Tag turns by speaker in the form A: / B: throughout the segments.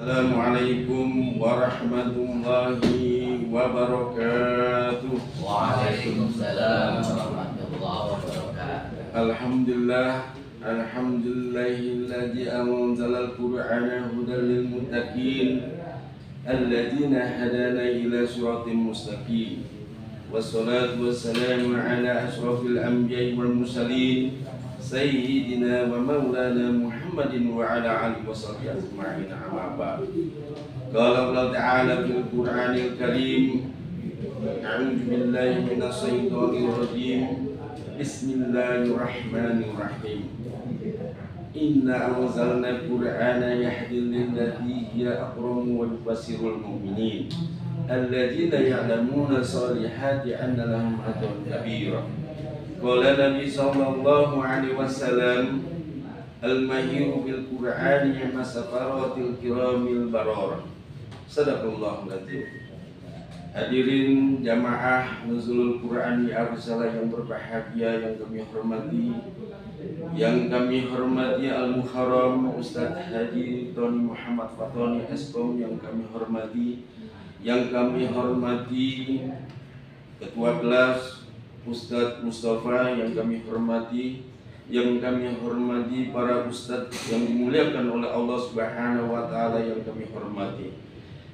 A: Assalamualaikum warahmatullahi wabarakatuh.
B: Waalaikumsalam warahmatullahi wabarakatuh.
A: Alhamdulillahilladzi anzalal qur'ana hudan lil muttaqin alladzina hadana ila siratim mustaqim. Wassalatu wassalamu ala asyrafil anbiya'i wal mursalin Sayyidina wa maulana Muhammadin wa ala alihi wa sahbihi ajma'in, amma ba'd. Qala Allah Ta'ala fil Qur'anil Karim, a'udzu billahi minasy syaithanir rajim. Bismillahirrahmanirrahim. Inna anzalna Qur'ana yahdi lillati hiya aqwam wa yubashshirul mu'minin alladzina ya'lamuna shalihati anna lahum ajran kabira. Qala Nabi sallallahu alaihi wasallam, al-mahiru bil Qur'ani masafaratil kiramil bararah. Sadaqallahul adzim. Hadirin jamaah Nuzulul Quran Arsalah yang berbahagia, yang kami hormati, Al-Muharram Ustadz Haji Tony Muhammad Fatoni Eskom, yang kami hormati, Ketua Kelas Ustadz Mustafa, yang kami hormati, para ustadz yang dimuliakan oleh Allah Subhanahu wa Ta'ala, yang kami hormati.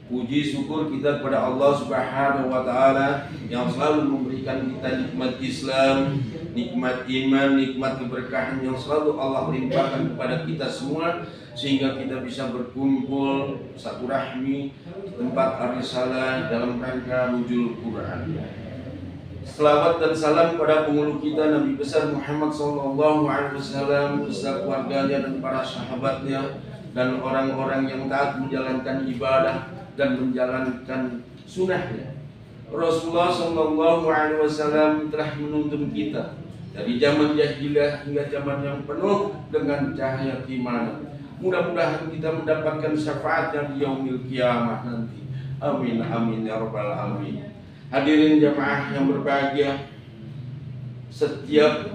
A: Puji syukur kita kepada Allah Subhanahu wa Ta'ala yang selalu memberikan kita nikmat Islam, nikmat iman, nikmat keberkahan yang selalu Allah limpahkan kepada kita semua, sehingga kita bisa berkumpul satu rahmi di tempat Ar-Risalah dalam rangka nuzul Quran. Selawat dan salam pada penghulu kita Nabi besar Muhammad SAW beserta keluarganya dan para sahabatnya dan orang-orang yang taat menjalankan ibadah dan menjalankan sunnahnya. Rasulullah SAW telah menuntun kita dari zaman jahiliyah hingga zaman yang penuh dengan cahaya keimanan. Mudah-mudahan kita mendapatkan syafaatnya di yaumil kiamah nanti. Amin amin ya rabbal alamin. Hadirin jamaah yang berbahagia, setiap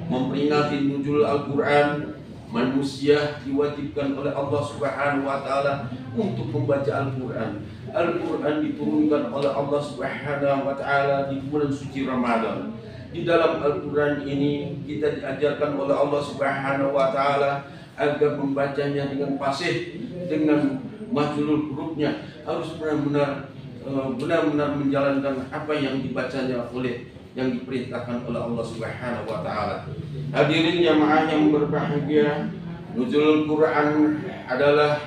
A: memperingati nuzul Al-Quran, manusia diwajibkan oleh Allah Subhanahu wa Ta'ala untuk membaca Al-Quran. Al-Quran diturunkan oleh Allah Subhanahu wa Ta'ala di bulan suci Ramadan. Di dalam Al-Quran ini kita diajarkan oleh Allah Subhanahu wa Ta'ala agar membacanya dengan fasih, dengan majlul hurufnya, harus benar-benar menjalankan apa yang dibacanya yang diperintahkan oleh Allah Subhanahu wa Ta'ala. Hadirin jamaah yang berbahagia, nuzulul Quran adalah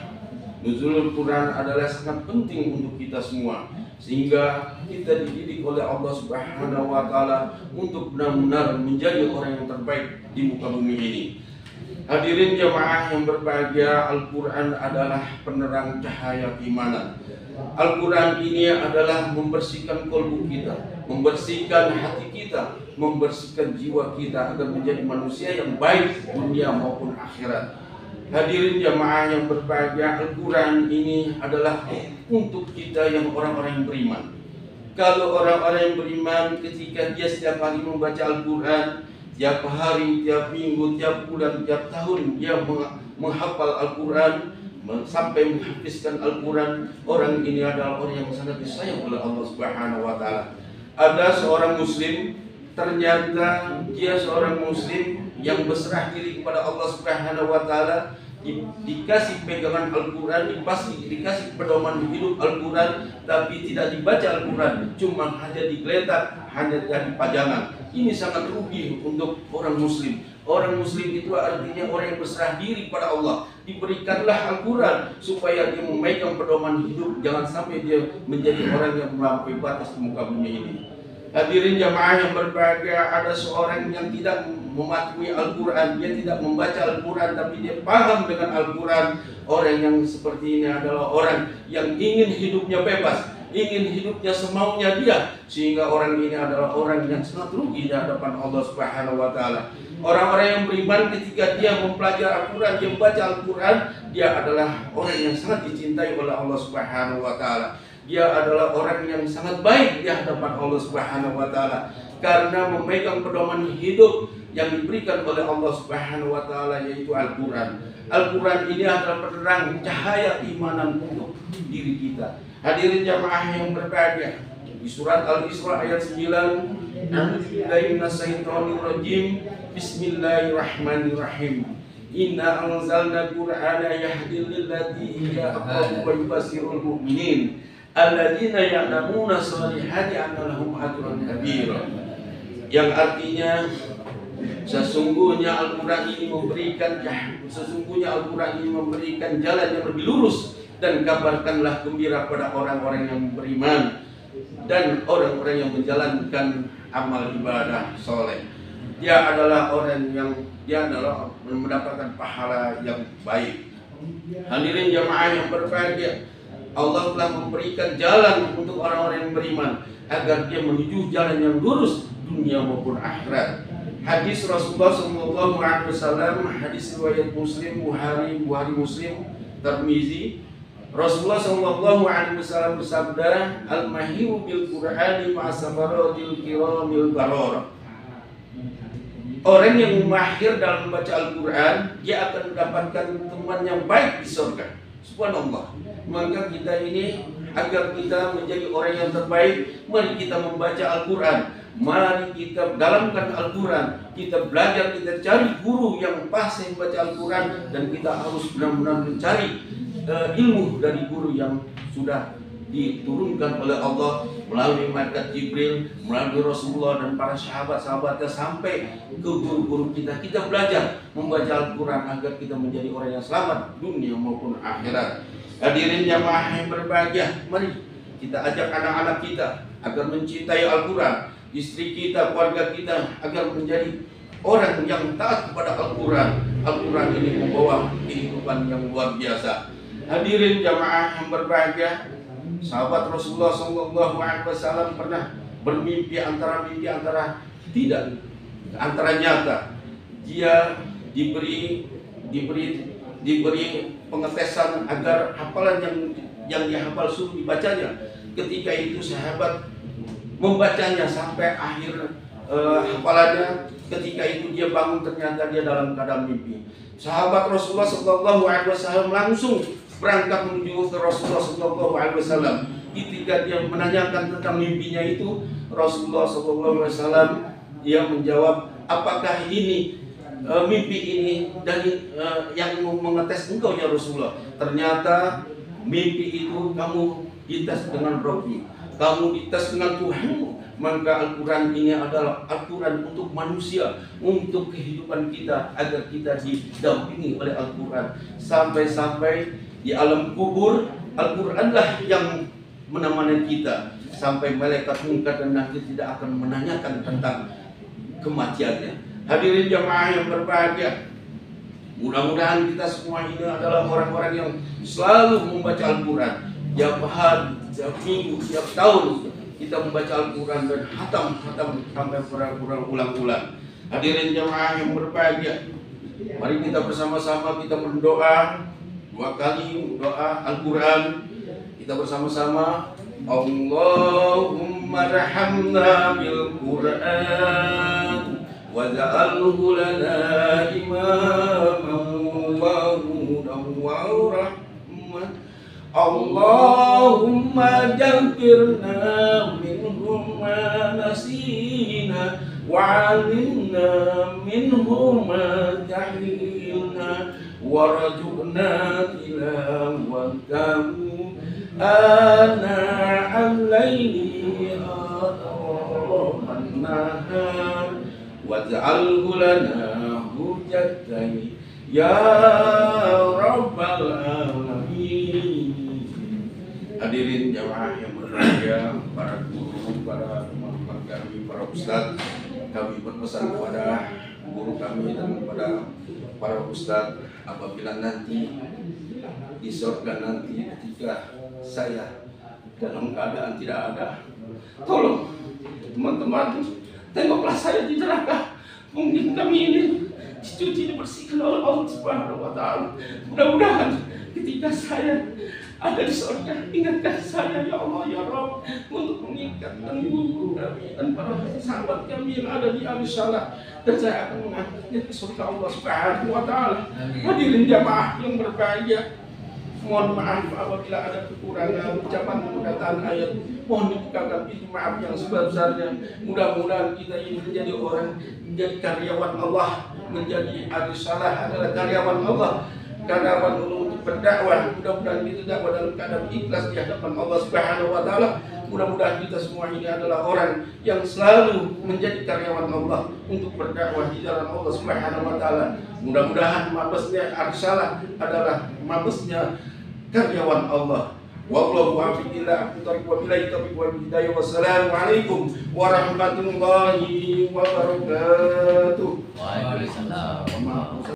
A: sangat penting untuk kita semua, sehingga kita dididik oleh Allah Subhanahu wa Ta'ala untuk benar-benar menjadi orang yang terbaik di muka bumi ini. Hadirin jamaah yang berbahagia, Al-Quran adalah penerang cahaya keimanan. Al-Quran ini adalah membersihkan kolbu kita, membersihkan hati kita, membersihkan jiwa kita agar menjadi manusia yang baik dunia maupun akhirat. Hadirin jamaah yang berbahagia, Al-Quran ini adalah untuk kita yang orang-orang yang beriman. Kalau orang-orang yang beriman ketika dia setiap hari membaca Al-Quran, tiap hari, tiap minggu, tiap bulan, tiap tahun dia menghafal Al-Quran sampai menghafizkan Al-Quran, orang ini adalah orang yang sangat disayang oleh Allah Subhanahu wa Ta'ala. Ada seorang muslim, ternyata dia seorang muslim yang berserah diri kepada Allah Subhanahu wa Ta'ala, dikasih pegangan Al-Quran, dikasih pedoman hidup Al-Quran, tapi tidak dibaca Al-Quran, cuma hanya digeletak, hanya jadi pajangan. Ini sangat rugi untuk orang muslim. Orang muslim itu artinya orang yang berserah diri pada Allah. Diberikanlah Al-Quran supaya dia memegang pedoman hidup, jangan sampai dia menjadi orang yang melampaui batas di muka bumi ini. Hadirin jamaah yang berbahagia, ada seorang yang tidak mematuhi Al-Quran, dia tidak membaca Al-Quran, tapi dia paham dengan Al-Quran. Orang yang seperti ini adalah orang yang ingin hidupnya bebas, ingin hidupnya semaunya dia, sehingga orang ini adalah orang yang sangat rugi di hadapan Allah Subhanahu wa Ta'ala. Orang-orang yang beriman ketika dia mempelajari Al-Quran, dia membaca Al-Quran, dia adalah orang yang sangat dicintai oleh Allah Subhanahu wa Ta'ala. Dia adalah orang yang sangat baik di hadapan Allah Subhanahu wa Ta'ala karena memegang pedoman hidup yang diberikan oleh Allah Subhanahu wa taala, yaitu Al-Qur'an. Al-Qur'an ini adalah penerang cahaya keimanan untuk diri kita. Hadirin jamaah yang berbahagia, di surat Al-Isra ayat 9, A'udzubillahi minasyaitonirrajim. Bismillahirrahmanirrahim. Inna anzalna Qur'ana yahdi lillati hiya aqwam wa yubashshirul mu'minin alladzina ya'lamuna shalihati anna lahum ajran kabira. Yang artinya sesungguhnya Al-Qur'an ini memberikan jalan yang lebih lurus, dan kabarkanlah gembira pada orang-orang yang beriman dan orang-orang yang menjalankan amal ibadah soleh. Dia adalah mendapatkan pahala yang baik. Hadirin jamaah yang berbahagia, Allah telah memberikan jalan untuk orang-orang yang beriman agar dia menuju jalan yang lurus dunia maupun akhirat. Hadis Rasulullah SAW, hadis riwayat Muslim, Bukhari Muslim, Tirmizi. Rasulullah SAW bersabda, Al-mahiru bil Qur'ani ma'asafaratil kiramil barara. Orang yang mahir dalam membaca Al-Quran, dia akan mendapatkan teman yang baik di surga. Subhanallah. Maka kita ini, agar kita menjadi orang yang terbaik, mari kita membaca Al-Quran. Mari kita dalamkan Al-Quran. Kita belajar, kita cari guru yang fasih membaca Al-Quran, dan kita harus benar-benar mencari ilmu dari guru yang sudah diturunkan oleh Allah melalui malaikat Jibril, melalui Rasulullah dan para sahabat-sahabatnya sampai ke guru-guru kita. Kita belajar membaca Al-Quran agar kita menjadi orang yang selamat dunia maupun akhirat. Hadirin jamaah yang berbahagia, mari kita ajak anak-anak kita agar mencintai Al-Quran, istri kita, keluarga kita agar menjadi orang yang taat kepada Al-Quran. Al-Quran ini membawa kehidupan yang luar biasa. Hadirin jamaah yang berbahagia, sahabat Rasulullah SAW pernah bermimpi antara nyata. Dia diberi pengetesan agar hafalan yang dihafal suruh dibacanya. Ketika itu sahabat membacanya sampai akhir hafalannya. Ketika itu dia bangun, ternyata dia dalam keadaan mimpi. Sahabat Rasulullah SAW langsung berangkat menuju ke Rasulullah SAW. Ketika dia menanyakan tentang mimpinya itu, Rasulullah SAW dia menjawab, apakah ini mimpi ini dari yang mengetes engkau ya Rasulullah? Ternyata mimpi itu kamu dites dengan Rabbi, kamu dites dengan Tuhanmu. Maka Al-Quran ini adalah Al-Quran untuk manusia, untuk kehidupan kita, agar kita didampingi oleh Al-Quran sampai-sampai di alam kubur. Al-Quranlah yang menemani kita sampai malaikat Munkar dan Nakir tidak akan menanyakan tentang kematiannya. Hadirin jamaah yang berbahagia, mudah-mudahan kita semua ini adalah orang-orang yang selalu membaca Al-Quran. Tiap hari, tiap minggu, tiap tahun kita membaca Al-Quran dan hatam sampai berulang-ulang. Hadirin jamaah yang berbahagia, mari kita bersama-sama kita berdoa 2 kali doa Al-Quran. Kita bersama-sama, Allahumma rahamna bil Quran waj'alhu lana imaman wa hudan wa rahmah. Allahumma jaghfirna minhum ma nasina wa 'allimna minhum ma jahilna warzuqna tilawatahu ana al-laili an-nahar waj'alhu lana hujjatan ya rabbal alamin. Hadirin jamaah yang berbahagia, para guru, para teman-teman kami, para ustadz, kami berpesan kepada guru kami dan kepada para ustadz, apabila nanti di surga nanti ketika saya dalam keadaan tidak ada, tolong teman-teman tengoklah saya di neraka. Mungkin kami ini dicuci, dibersihkan oleh Allah Subhanahu wa Ta'ala. Mudah-mudahan ketika saya ada di surga, ingatkan saya ya Allah ya Rabb untuk mengingatkan guru kami dan para sahabat kami yang ada di Al-Salah, dan saya akan mengangkatnya ke surga Allah Subhanahu wa taala. Hadirin jamaah yang berbahagia, mohon maaf apabila ada kekurangan ucapan perkataan ayat, mohon dibukakan pintu maaf yang sebesar-besarnya. Mudah-mudahan kita ini menjadi orang, menjadi karyawan Allah, menjadi Al-Salah adalah karyawan Allah, karyawan Allah untuk berdakwah. Mudah-mudahan kita dakwah dalam keadaan ikhlas di hadapan Allah Subhanahu wa taala. Mudah-mudahan kita semua ini adalah orang yang selalu menjadi karyawan Allah untuk berdakwah di jalan Allah Subhanahu wa taala. Mudah-mudahan mabesnya Al-Salah adalah mabesnya karyawan Allah. Wallahu a'lam bishawab. Wassalamualaikum warahmatullahi wabarakatuh.
B: Waalaikumsalam.